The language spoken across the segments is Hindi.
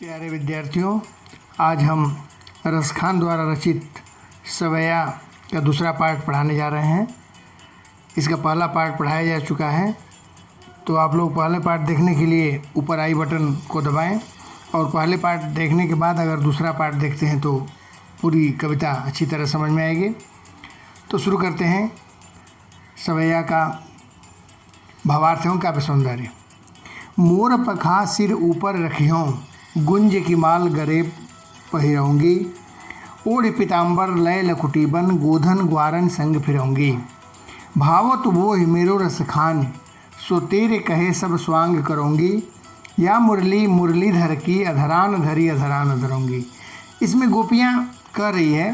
प्यारे विद्यार्थियों, आज हम रसखान द्वारा रचित सवैया का दूसरा पार्ट पढ़ाने जा रहे हैं। इसका पहला पार्ट पढ़ाया जा चुका है, तो आप लोग पहले पार्ट देखने के लिए ऊपर आई बटन को दबाएं और पहले पार्ट देखने के बाद अगर दूसरा पार्ट देखते हैं तो पूरी कविता अच्छी तरह समझ में आएगी। तो शुरू करते हैं। सवैया का भावार्थ एवं काव्य सौंदर्य। मोर पखा सिर ऊपर रखियों, गुंज की माल गरे पहिरऊँगी। ओढ़ पीताम्बर लय लकुटी बन, गोधन ग्वारन संग फिरऊँगी। भावत वो मेरो रसखान, सो तेरे कहे सब स्वांग करूँगी। या मुरली मुरलीधर की, अधरान धरी अधरान धरूँगी। इसमें गोपियाँ कह रही है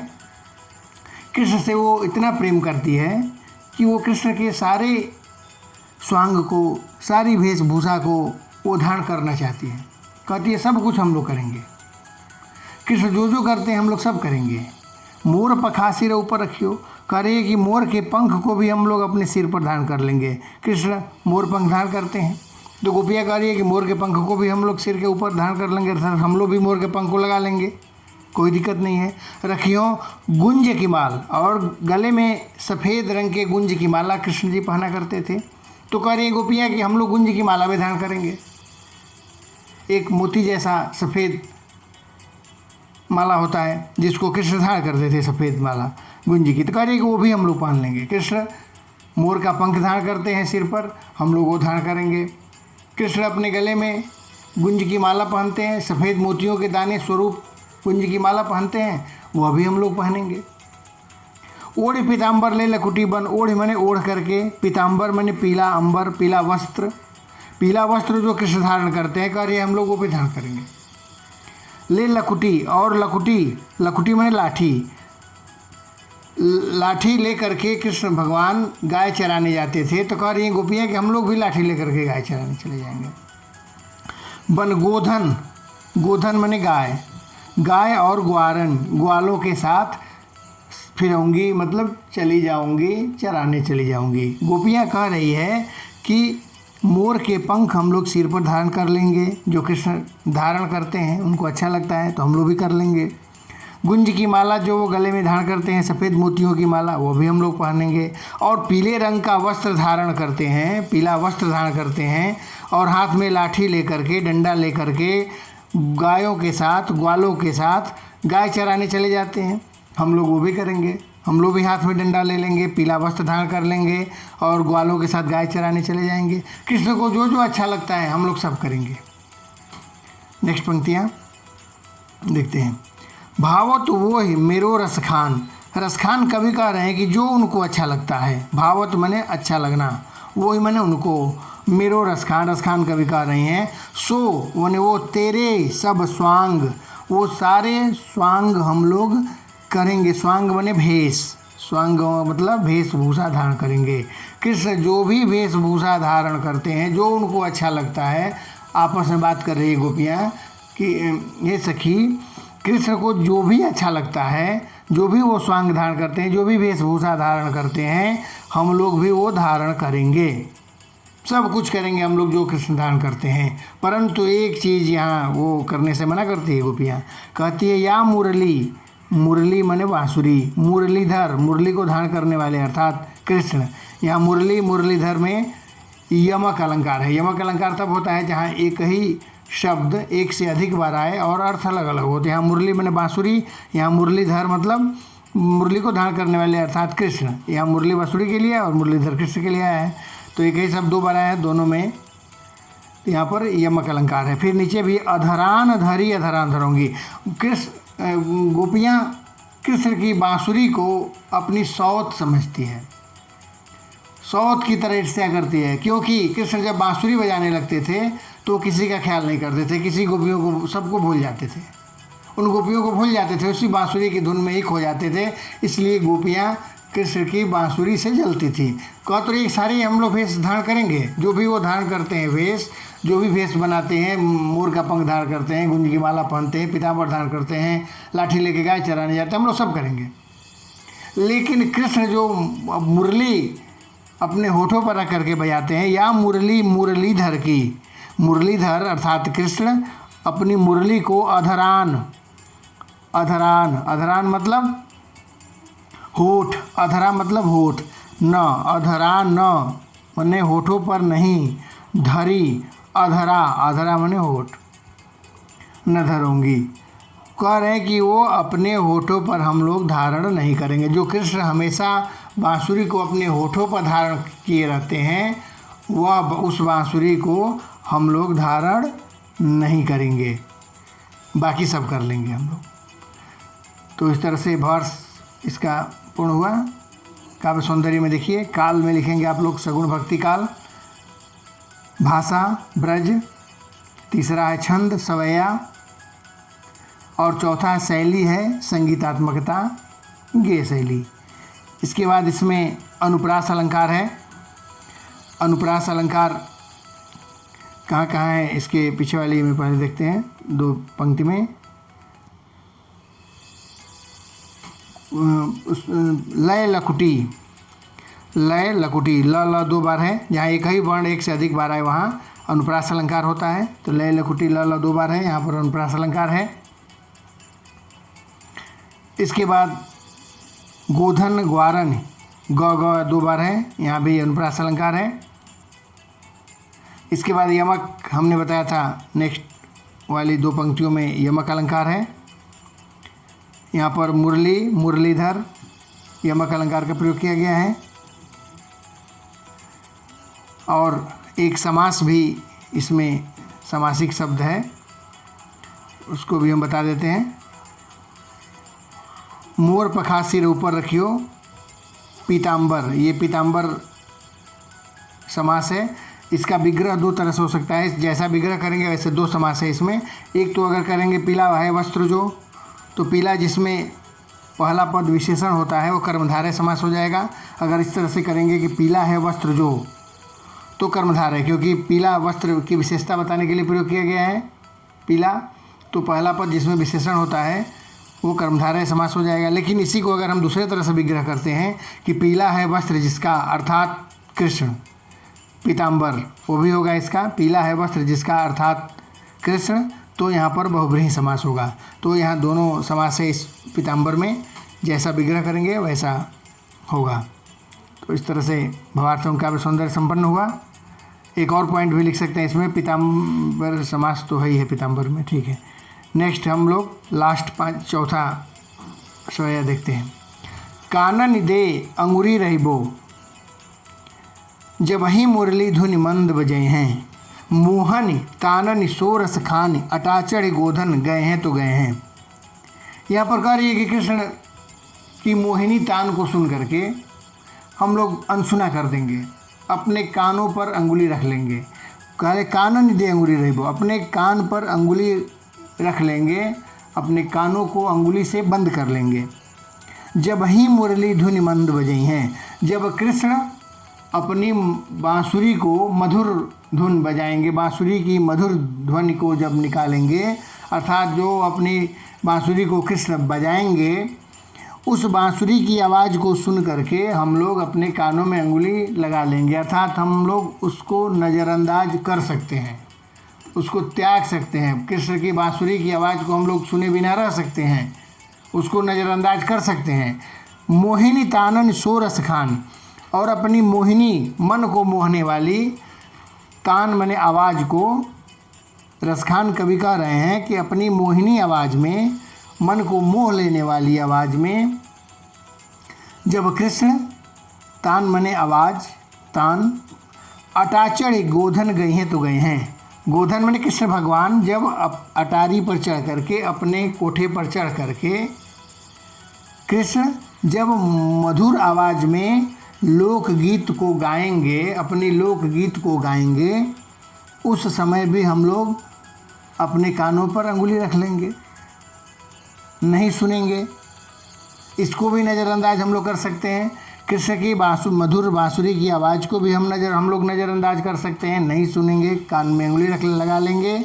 कृष्ण से वो इतना प्रेम करती है कि वो कृष्ण के सारे स्वांग को, सारी वेशभूषा को वो धारण करना चाहती है। कहती है सब कुछ हम लोग करेंगे, कृष्ण जो जो करते हैं हम लोग सब करेंगे। मोर पखा सिर ऊपर रखियो, कह रही है कि मोर के पंख को भी हम लोग अपने सिर पर धारण कर लेंगे। कृष्ण मोर पंख धारण करते हैं, तो गोपियाँ कह रही है कि मोर के पंख को भी हम लोग सिर के ऊपर धारण कर लेंगे, अर्थात हम लोग भी मोर के पंख को लगा लेंगे, कोई दिक्कत नहीं है। रखियों गुंज की माल, और गले में सफ़ेद रंग के गुंज की माला कृष्ण जी पहना करते थे। तो कह रही है गोपियाँ कि हम लोग गुंज की माला भी धारण करेंगे, एक मोती जैसा सफ़ेद माला होता है जिसको कृष्ण धारण करते थे, सफ़ेद माला गुंज की। तो कह रही है कि वो भी हम लोग पहन लेंगे। कृष्ण मोर का पंख धारण करते हैं सिर पर, हम लोग वो धारण करेंगे। कृष्ण अपने गले में गुंज की माला पहनते हैं, सफ़ेद मोतियों के दाने स्वरूप गुंज की माला पहनते हैं, वह भी हम लोग पहनेंगे। ओढ़ पीताम्बर ले लकुटी बन, ओढ़ मने ओढ़ करके, पीताम्बर मने पीला अंबर, पीला वस्त्र। पीला वस्त्र जो कृष्ण धारण करते हैं, कह रहे हम लोग वो भी धारण करेंगे। ले लकुटी, और लकुटी, लकुटी मने लाठी, लाठी ले करके कृष्ण भगवान गाय चराने जाते थे। तो कह रही हैं गोपियाँ कि हम लोग भी लाठी ले करके गाय चराने चले जाएंगे। बन गोधन, गोधन मने गाय, गाय और ग्वारन, ग्वालों के साथ फिरूँगी, मतलब चली जाऊँगी, चराने चली जाऊँगी। गोपियाँ कह रही है कि मोर के पंख हम लोग सिर पर धारण कर लेंगे, जो कृष्ण धारण करते हैं उनको अच्छा लगता है तो हम लोग भी कर लेंगे। गुंज की माला जो वो गले में धारण करते हैं, सफ़ेद मोतियों की माला, वो भी हम लोग पहनेंगे। और पीले रंग का वस्त्र धारण करते हैं, पीला वस्त्र धारण करते हैं, और हाथ में लाठी लेकर के, डंडा लेकर के गायों के साथ, ग्वालों के साथ गाय चराने चले जाते हैं, हम लोग वो भी करेंगे। हम लोग भी हाथ में डंडा ले लेंगे, पीला वस्त्र धारण कर लेंगे और ग्वालों के साथ गाय चराने चले जाएंगे। कृष्ण को जो जो अच्छा लगता है हम लोग सब करेंगे। नेक्स्ट पंक्तियाँ देखते हैं। भावत वो मेरो रसखान, रसखान कवि कह रहे हैं कि जो उनको अच्छा लगता है, भावत मने अच्छा लगना, वो ही मने उनको, मेरो रसखान, रसखान कवि कह रहे हैं। सो मने वो, तेरे सब स्वांग, वो सारे स्वांग हम लोग करेंगे। स्वांग बने भेष, स्वांग मतलब वेशभूषा धारण करेंगे। कृष्ण जो भी वेशभूषा धारण करते हैं, जो उनको अच्छा लगता है, आपस में बात कर रही है गोपियाँ कि ये सखी, कृष्ण को जो भी अच्छा लगता है, जो भी वो स्वांग धारण करते हैं, जो भी वेशभूषा धारण करते हैं, हम लोग भी वो धारण करेंगे, सब कुछ करेंगे हम लोग जो कृष्ण धारण करते हैं। परंतु एक चीज़ यहाँ वो करने से मना करती है गोपियाँ, कहती है या मुरली, मुरली मने बांसुरी, मुरलीधर, मुरली को धारण करने वाले अर्थात कृष्ण। यहाँ मुरली, मुरलीधर में यमक अलंकार है। यमक अलंकार तब होता है जहाँ एक ही शब्द एक से अधिक बार आए और अर्थ अलग अलग होते हैं। यहाँ मुरली मने बांसुरी, यहाँ मुरलीधर मतलब मुरली को धारण करने वाले अर्थात कृष्ण। यहाँ मुरली बांसुरी के लिए और मुरलीधर कृष्ण के लिए आया है, तो एक ही शब्द दो बार आया है दोनों में, यहाँ पर यमक अलंकार है। फिर नीचे भी अधरान धरी अधरान धरूँगी। कृष्ण, गोपियाँ कृष्ण की बांसुरी को अपनी सौत समझती है, सौत की तरह ईर्ष्या करती है, क्योंकि कृष्ण जब बांसुरी बजाने लगते थे तो किसी का ख्याल नहीं करते थे, किसी गोपियों को, सबको भूल जाते थे, उन गोपियों को भूल जाते थे, उसी बांसुरी की धुन में एक हो जाते थे। इसलिए गोपियाँ कृष्ण की बांसुरी से जलती थी। कह तो ये सारे हम लोग वेश धारण करेंगे, जो भी वो धारण करते हैं वेश, जो भी वेश बनाते हैं, मोर का पंख धारण करते हैं, गुंज की माला पहनते हैं, पीताम्बर धारण करते हैं, लाठी लेके गाय चराने जाते हैं, हम लोग सब करेंगे। लेकिन कृष्ण जो मुरली अपने होठों पर रख करके बजाते हैं, या मुरली मुरलीधर की, मुरलीधर अर्थात कृष्ण अपनी मुरली को अधरान, अधरान, अधरान मतलब होठ, अधरा मतलब होठ, न अधरान न मने होठों पर नहीं, धरी अधरा, अधरा मने होठ, न धरूंगी। कह रहे हैं कि वो अपने होठों पर हम लोग धारण नहीं करेंगे। जो कृष्ण हमेशा बांसुरी को अपने होठों पर धारण किए रहते हैं, वह उस बांसुरी को हम लोग धारण नहीं करेंगे, बाकी सब कर लेंगे हम लोग। तो इस तरह से वर्ष इसका पूर्ण हुआ। काव्य सौंदर्य में देखिए, काल में लिखेंगे आप लोग सगुण भक्ति काल, भाषा ब्रज, तीसरा है छंद सवैया, और चौथा है शैली है संगीतात्मकता गेय शैली। इसके बाद इसमें अनुप्रास अलंकार है। अनुप्रास अलंकार कहाँ कहाँ है, इसके पीछे वाली में पहले देखते हैं, दो पंक्ति में। लय लकुटी, लय लकुटी, ल ल दो बार है, जहाँ एक ही वर्ण एक से अधिक बार है वहाँ अनुप्रास अलंकार होता है। तो लय लकुटी ल ल दो बार है, यहाँ पर अनुप्रास अलंकार है। इसके बाद गोधन ग्वारन, ग ग दो बार है, यहाँ भी अनुप्रास अलंकार है। इसके बाद यमक हमने बताया था, नेक्स्ट वाली दो पंक्तियों में यमक अलंकार है। यहाँ पर मुरली मुरलीधर यमक अलंकार का प्रयोग किया गया है। और एक समास भी इसमें समासिक शब्द है, उसको भी हम बता देते हैं। मोर पखा सिर ऊपर रखियो पीताम्बर, ये पीताम्बर समास है। इसका विग्रह दो तरह से हो सकता है, जैसा विग्रह करेंगे वैसे दो समास है इसमें। एक तो अगर करेंगे पीला है वस्त्र जो, तो पीला जिसमें पहला पद विशेषण होता है वो कर्मधारय समास हो जाएगा। अगर इस तरह से करेंगे कि पीला है वस्त्र जो, तो कर्मधारय, क्योंकि पीला वस्त्र की विशेषता बताने के लिए प्रयोग किया गया है पीला, तो पहला पद जिसमें विशेषण होता है वो कर्मधारय समास हो जाएगा। लेकिन इसी को अगर हम दूसरे तरह से विग्रह करते हैं कि पीला है वस्त्र जिसका, अर्थात कृष्ण, पीताम्बर, वो भी होगा इसका, पीला है वस्त्र जिसका अर्थात कृष्ण, तो यहाँ पर बहुब्रीहि समास होगा। तो यहाँ दोनों समास है इस पीताम्बर में, जैसा विग्रह करेंगे वैसा होगा। तो इस तरह से भावार्थ एवं काव्य सौंदर्य संपन्न हुआ। एक और पॉइंट भी लिख सकते हैं इसमें, पीताम्बर समास तो है ही है पीताम्बर में, ठीक है। नेक्स्ट हम लोग लास्ट चौथा सवैया देखते हैं। कानन दे अंगुरी रहिबो, जब ही मुरली धुनि मंद बजे हैं, मोहन तानन सोरस खान, अटाचड़ गोधन गए हैं तो गए हैं। यहाँ पर कह रही है कि कृष्ण की मोहिनी तान को सुन करके हम लोग अनसुना कर देंगे, अपने कानों पर अंगुली रख लेंगे। कह रहे कानन दे अंगुली रहिबो, अपने कान पर अंगुली रख लेंगे, अपने कानों को अंगुली से बंद कर लेंगे। जब ही मुरली धुनि मंद बजई हैं, जब कृष्ण अपनी बांसुरी को मधुर धुन बजाएंगे, बांसुरी की मधुर ध्वनि को जब निकालेंगे, अर्थात जो अपनी बांसुरी को कृष्ण बजाएंगे, उस बांसुरी की आवाज़ को सुन करके हम लोग अपने कानों में अंगुली लगा लेंगे, अर्थात हम लोग उसको नज़रअंदाज कर सकते हैं, उसको त्याग सकते हैं। कृष्ण की बांसुरी की आवाज़ को हम लोग सुने बिना रह सकते हैं, उसको नज़रअंदाज कर सकते हैं। मोहिनी तानन सोरस खान, और अपनी मोहिनी मन को मोहने वाली, तान मने आवाज़ को, रसखान कवि कह रहे हैं कि अपनी मोहिनी आवाज़ में, मन को मोह लेने वाली आवाज़ में जब कृष्ण, तान मने आवाज़, तान, अटाचड़ गोधन गए हैं तो गए हैं। गोधन मने कृष्ण भगवान जब अटारी पर चढ़ करके, अपने कोठे पर चढ़ करके कृष्ण जब मधुर आवाज़ में लोकगीत को गाएंगे, अपनी लोकगीत को गाएंगे, उस समय भी हम लोग अपने कानों पर अंगुली रख लेंगे, नहीं सुनेंगे। इसको भी नज़रअंदाज हम लोग कर सकते हैं। कृष्ण की मधुर बांसुरी की आवाज़ को भी हम लोग नज़रअंदाज कर सकते हैं, नहीं सुनेंगे, कान में अंगुली लगा लेंगे।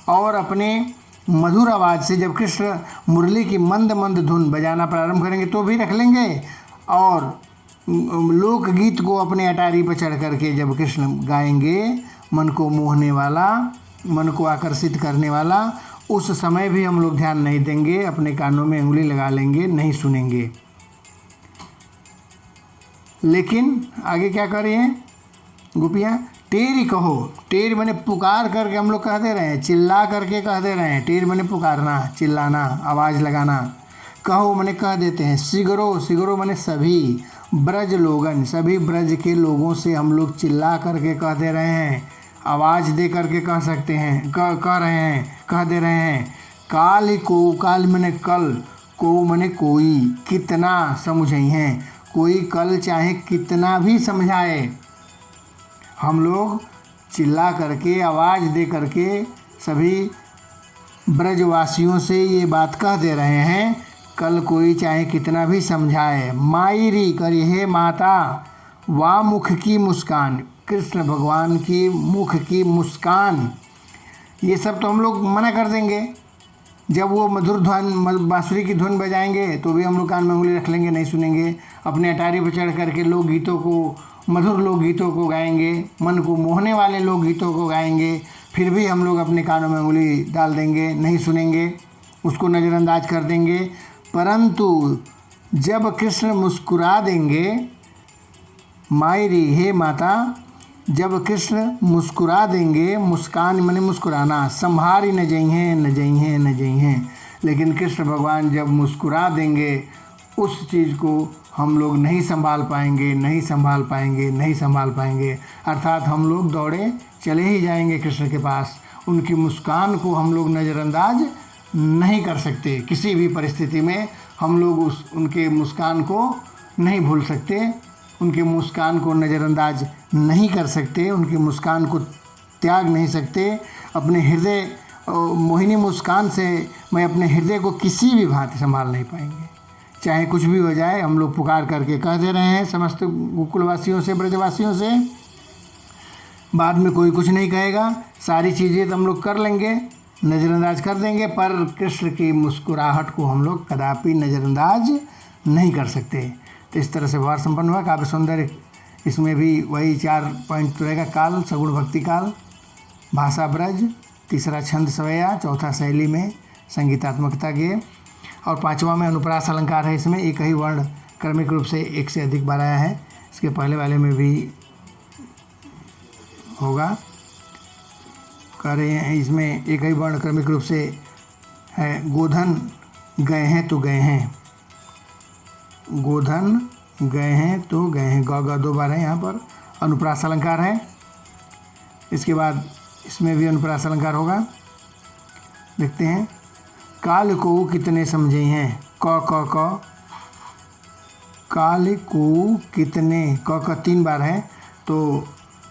और अपने मधुर आवाज़ से जब कृष्ण मुरली की मंद मंद धुन बजाना प्रारंभ करेंगे तो भी रख लेंगे, और लोकगीत को अपने अटारी पर चढ़ करके जब कृष्ण गाएंगे, मन को मोहने वाला मन को आकर्षित करने वाला, उस समय भी हम लोग ध्यान नहीं देंगे, अपने कानों में उंगली लगा लेंगे, नहीं सुनेंगे। लेकिन आगे क्या कर रही हैं गोपियाँ, टेरी कहो। टेर मैंने पुकार करके हम लोग कह दे रहे हैं, चिल्ला करके कह दे रहे हैं। टेर मैंने पुकारना, चिल्लाना, आवाज़ लगाना। कहो मैंने कह देते हैं। सिगरो, सिगरो मैंने सभी, ब्रज लोगन, सभी ब्रज के लोगों से हम लोग चिल्ला करके कह दे रहे हैं, आवाज़ दे करके कह सकते हैं, कह रहे हैं, कह दे रहे हैं। काल को, काल मैंने कल, को मैंने कोई, कितना समझई हैं। कोई कल चाहे कितना भी समझाए, हम लोग चिल्ला करके, आवाज़ दे करके सभी ब्रजवासियों से ये बात कह दे रहे हैं, कल कोई चाहे कितना भी समझाए। मायरी करी हे माता, वाह मुख की मुस्कान, कृष्ण भगवान की मुख की मुस्कान, ये सब तो हम लोग मना कर देंगे। जब वो मधुर ध्वन, बांसुरी की धुन बजाएंगे तो भी हम लोग कान में उंगली रख लेंगे, नहीं सुनेंगे। अपने अटारी पर चढ़ करके लोकगीतों को, मधुर लोकगीतों को गाएंगे, मन को मोहने वाले लोकगीतों को गाएंगे, फिर भी हम लोग अपने कानों में उंगली डाल देंगे, नहीं सुनेंगे, उसको नज़रअंदाज कर देंगे। परंतु जब कृष्ण मुस्कुरा देंगे, मायरी हे माता, जब कृष्ण मुस्कुरा देंगे, मुस्कान मैंने मुस्कुराना, संभारी न जई हैं, न जई हैं, न जई हैं। लेकिन कृष्ण भगवान जब मुस्कुरा देंगे, उस चीज़ को हम लोग नहीं संभाल पाएंगे, नहीं संभाल पाएंगे, नहीं संभाल पाएंगे। अर्थात हम लोग दौड़े चले ही जाएंगे कृष्ण के पास। उनकी मुस्कान को हम लोग नज़रअंदाज नहीं कर सकते, किसी भी परिस्थिति में हम लोग उनके मुस्कान को नहीं भूल सकते, उनके मुस्कान को नज़रअंदाज नहीं कर सकते, उनकी मुस्कान को त्याग नहीं सकते। अपने हृदय, मोहिनी मुस्कान से मैं अपने हृदय को किसी भी भांति संभाल नहीं पाएंगे। चाहे कुछ भी हो जाए, हम लोग पुकार करके कह दे रहे हैं समस्त गोकुलवासियों से, ब्रजवासियों से। बाद में कोई कुछ नहीं कहेगा, सारी चीज़ें तो हम लोग कर लेंगे, नज़रअंदाज कर देंगे, पर कृष्ण की मुस्कुराहट को हम लोग कदापि नज़रअंदाज नहीं कर सकते। तो इस तरह से व्यवहार संपन्न हुआ। काव्य सौंदर्य, इसमें भी वही 4 पॉइंट रहेगा। काल, सगुण भक्ति काल, भाषा ब्रज, तीसरा छंद सवैया, चौथा शैली में संगीतात्मकता गेय, और 5वां में अनुप्रास अलंकार है। इसमें एक ही वर्ण क्रमिक रूप से एक से अधिक बार आया है, इसके पहले वाले में भी होगा। कह रहे हैं इसमें एक ही वर्ण क्रमिक रूप से है। गोधन गए हैं तो गए हैं, गोधन गए हैं तो गए हैं, ग 2 बार है यहाँ पर। अनुप्रास अलंकार है। इसके बाद इसमें भी अनुप्रास अलंकार होगा, देखते हैं। काल को कितने समझे हैं, क काल को कितने, क 3 बार है तो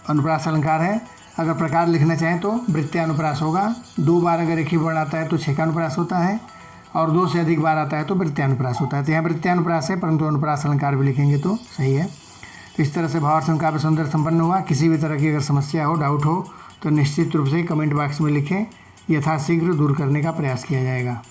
अनुप्रास अलंकार है। अगर प्रकार लिखना चाहें तो वृत्त्यानुप्रास होगा। 2 बार अगर एक ही वर्ण आता है तो छेकानुप्रास होता है, और 2 से अधिक बार आता है तो वृत्त्यानुप्रास होता है। तो यहाँ वृत्त्यानुप्रास है, परंतु अनुप्रास अलंकार भी लिखेंगे तो सही है। तो इस तरह से भावार्थ काव्य सौंदर्य संपन्न हुआ। किसी भी तरह की अगर समस्या हो, डाउट हो, तो निश्चित रूप से कमेंट बॉक्स में लिखें, यथाशीघ्र दूर करने का प्रयास किया जाएगा।